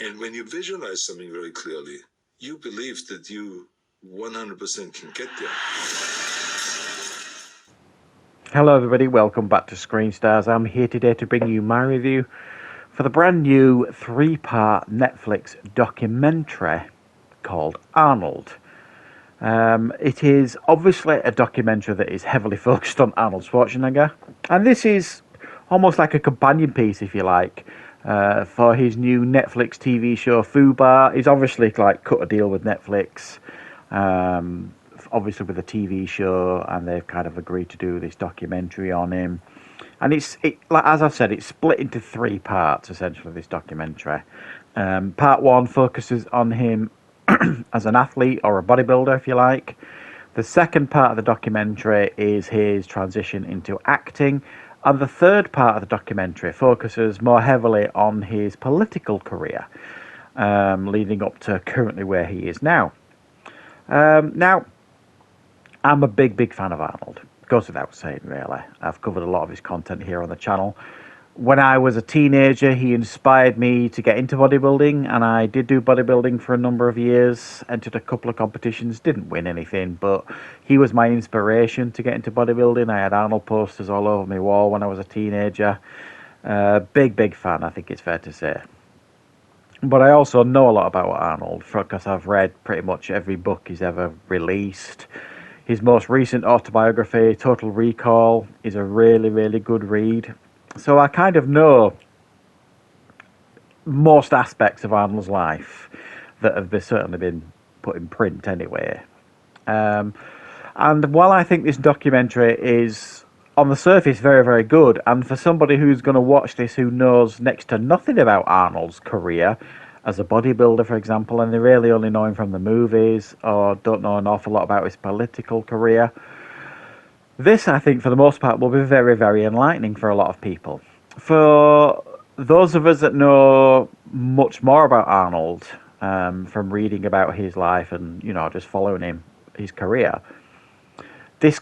And when you visualize something very clearly, you believe that you 100% can get there. Hello everybody, welcome back to Screenstars. I'm here today to bring you my review for the brand new 3-part Netflix documentary called Arnold. It is obviously a documentary that is heavily focused on Arnold Schwarzenegger, and this is almost like a companion piece, if you like, for his new Netflix TV show Fubar. He's obviously cut a deal with Netflix, obviously with a TV show, and they've kind of agreed to do this documentary on him. And as I've said, it's split into 3 parts essentially. This documentary, part 1 focuses on him as an athlete or a bodybuilder, if you like. The second part of the documentary is his transition into acting. And the third part of the documentary focuses more heavily on his political career, leading up to currently where he is now. Now, I'm a big fan of Arnold. It goes without saying, really. I've covered a lot of his content here on the channel. When I was a teenager, he inspired me to get into bodybuilding, and I did do bodybuilding for a number of years, entered a couple of competitions, didn't win anything, but he was my inspiration to get into bodybuilding. I had Arnold posters all over my wall when I was a teenager. Big fan, I think it's fair to say. But I also know a lot about Arnold because I've read pretty much every book he's ever released. His most recent autobiography, Total Recall, is a really good read. So I kind of know most aspects of Arnold's life that have certainly been put in print anyway. And while I think this documentary is, on the surface, very good, and for somebody who's going to watch this who knows next to nothing about Arnold's career as a bodybuilder, for example, and they really only know him from the movies or don't know an awful lot about his political career, this, I think, for the most part, will be very enlightening for a lot of people. For those of us that know much more about Arnold, from reading about his life and, just following him, his career, this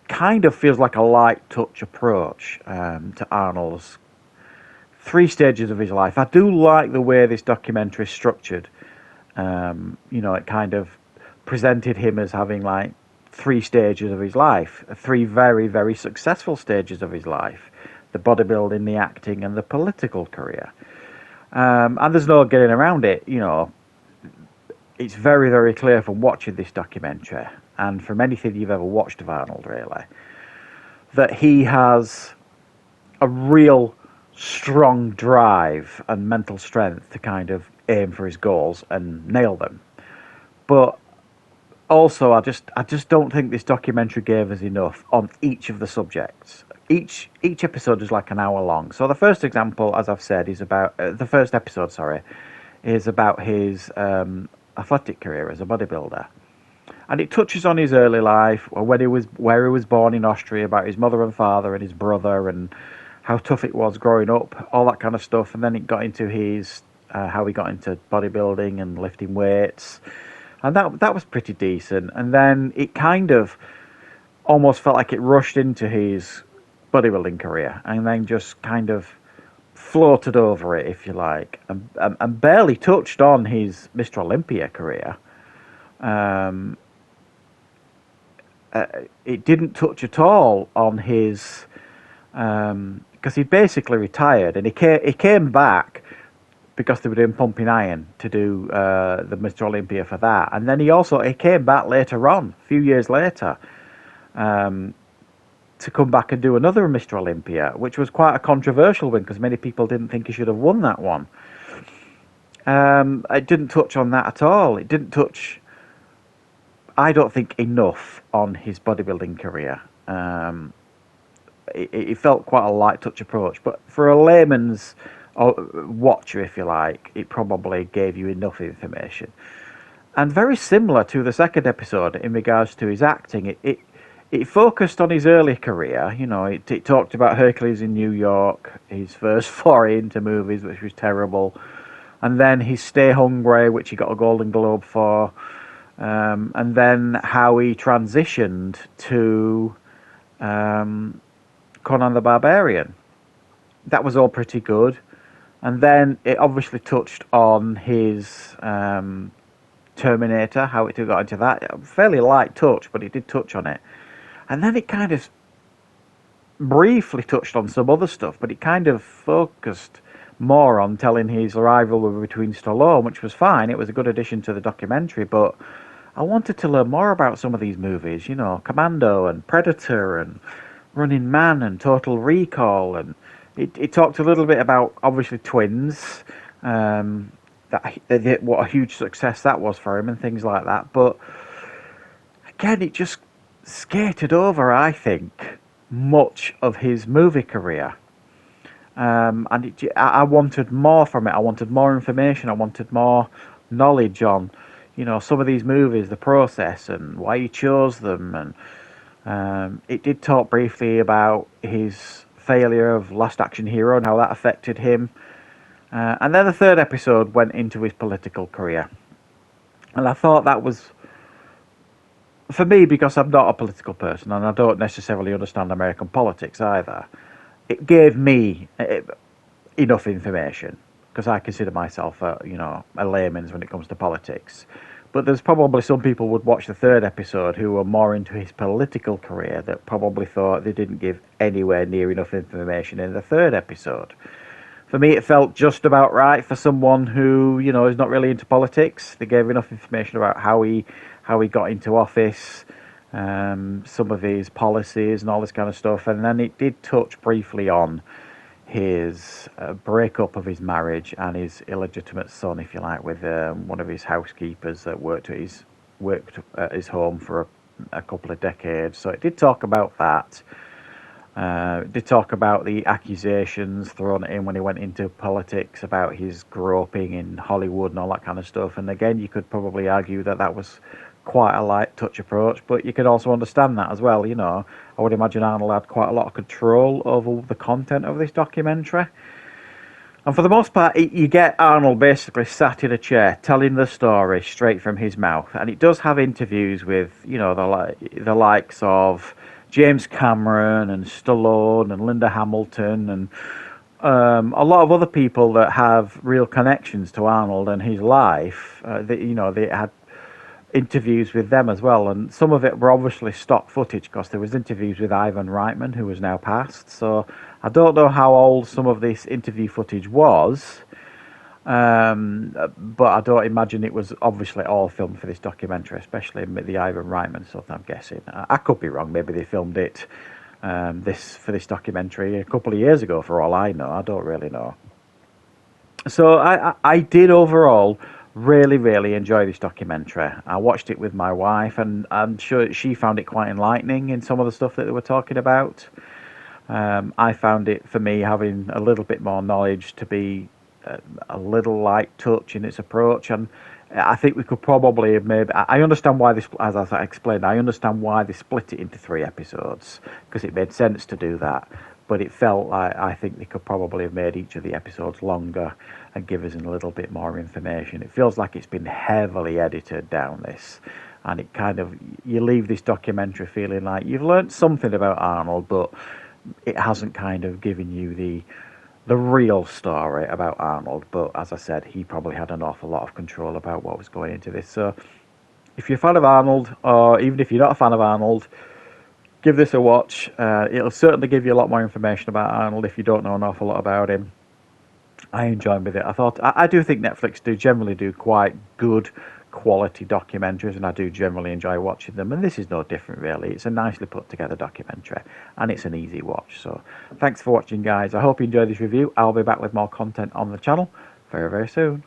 kind of feels like a light touch approach to Arnold's 3 stages of his life. I do like the way this documentary is structured. It kind of presented him as having 3 stages of his life, 3 very successful stages of his life: the bodybuilding, the acting, and the political career. And there's no getting around it. It's very clear from watching this documentary, and from anything you've ever watched of Arnold, really, that he has a real strong drive and mental strength to kind of aim for his goals and nail them. But also, I just don't think this documentary gave us enough on each of the subjects. Each episode is like an hour long. So the first example, as I've said, is about the first episode. Is about his athletic career as a bodybuilder, and it touches on his early life, or where he was born in Austria, about his mother and father and his brother, and how tough it was growing up, all that kind of stuff. And then it got into his how he got into bodybuilding and lifting weights. And that was pretty decent. And then it kind of almost felt like it rushed into his bodybuilding career, and then just kind of floated over it, if you like, and barely touched on his Mr. Olympia career. It didn't touch at all on his, because he basically retired, and he came back because they were doing Pumping Iron to do the Mr. Olympia for that. And then he came back later on, a few years later, to come back and do another Mr. Olympia, which was quite a controversial win because many people didn't think he should have won that one. It didn't touch on that at all. It didn't touch, I don't think, enough on his bodybuilding career. It felt quite a light touch approach, but for a layman's watcher, if you like, it probably gave you enough information. And very similar to the second episode in regards to his acting, it focused on his early career. It talked about Hercules in New York, his first foray into movies, which was terrible, and then his Stay Hungry, which he got a Golden Globe for, and then how he transitioned to Conan the Barbarian. That was all pretty good. And then it obviously touched on his Terminator, how it got into that. A fairly light touch, but it did touch on it. And then it kind of briefly touched on some other stuff, but it kind of focused more on telling his rivalry between Stallone, which was fine. It was a good addition to the documentary, but I wanted to learn more about some of these movies, Commando and Predator and Running Man and Total Recall, and it talked a little bit about, obviously, Twins, what a huge success that was for him and things like that, but again, it just skated over, I think, much of his movie career. And I wanted more from it. I wanted more information. I wanted more knowledge on, some of these movies, the process and why he chose them. And it did talk briefly about his failure of Last Action Hero and how that affected him. And then the third episode went into his political career. And I thought that was, for me, because I'm not a political person and I don't necessarily understand American politics either, it gave me enough information, because I consider myself a layman when it comes to politics. But there's probably some people would watch the third episode who were more into his political career that probably thought they didn't give anywhere near enough information in the third episode. For me, it felt just about right for someone who, is not really into politics. They gave enough information about how he got into office, some of his policies and all this kind of stuff. And then it did touch briefly on his breakup of his marriage and his illegitimate son, if you like, with one of his housekeepers that worked at his home for a couple of decades. So it did talk about that. It did talk about the accusations thrown at him when he went into politics about his groping in Hollywood and all that kind of stuff. And again, you could probably argue that was quite a light touch approach, but you could also understand that as well. I would imagine Arnold had quite a lot of control over the content of this documentary. And for the most part, you get Arnold basically sat in a chair telling the story straight from his mouth. And it does have interviews with, the likes of James Cameron and Stallone and Linda Hamilton and a lot of other people that have real connections to Arnold and his life. They had interviews with them as well, and some of it were obviously stock footage because there was interviews with Ivan Reitman, who was now passed. So I don't know how old some of this interview footage was, but I don't imagine it was obviously all filmed for this documentary, especially the Ivan Reitman stuff, I'm guessing. I could be wrong. Maybe they filmed it for this documentary a couple of years ago, for all I know. I don't really know. So I did overall really, really enjoy this documentary. I watched it with my wife, and I'm sure she found it quite enlightening in some of the stuff that they were talking about. I found it, for me, having a little bit more knowledge, to be a little light touch in its approach, and I think we could probably have maybe. I understand why this, as I explained, I understand why they split it into 3 episodes, because it made sense to do that. But it felt like I think they could probably have made each of the episodes longer and give us a little bit more information. It feels like it's been heavily edited down this, and it kind of, you leave this documentary feeling like you've learnt something about Arnold, but it hasn't kind of given you the real story about Arnold. But as I said, he probably had an awful lot of control about what was going into this. So if you're a fan of Arnold, or even if you're not a fan of Arnold, give this a watch. It'll certainly give you a lot more information about Arnold if you don't know an awful lot about him. I enjoyed with it. I do think Netflix generally do quite good quality documentaries, and I do generally enjoy watching them, and this is no different really. It's a nicely put together documentary, and it's an easy watch. So thanks for watching, guys. I hope you enjoyed this review. I'll be back with more content on the channel very, very soon.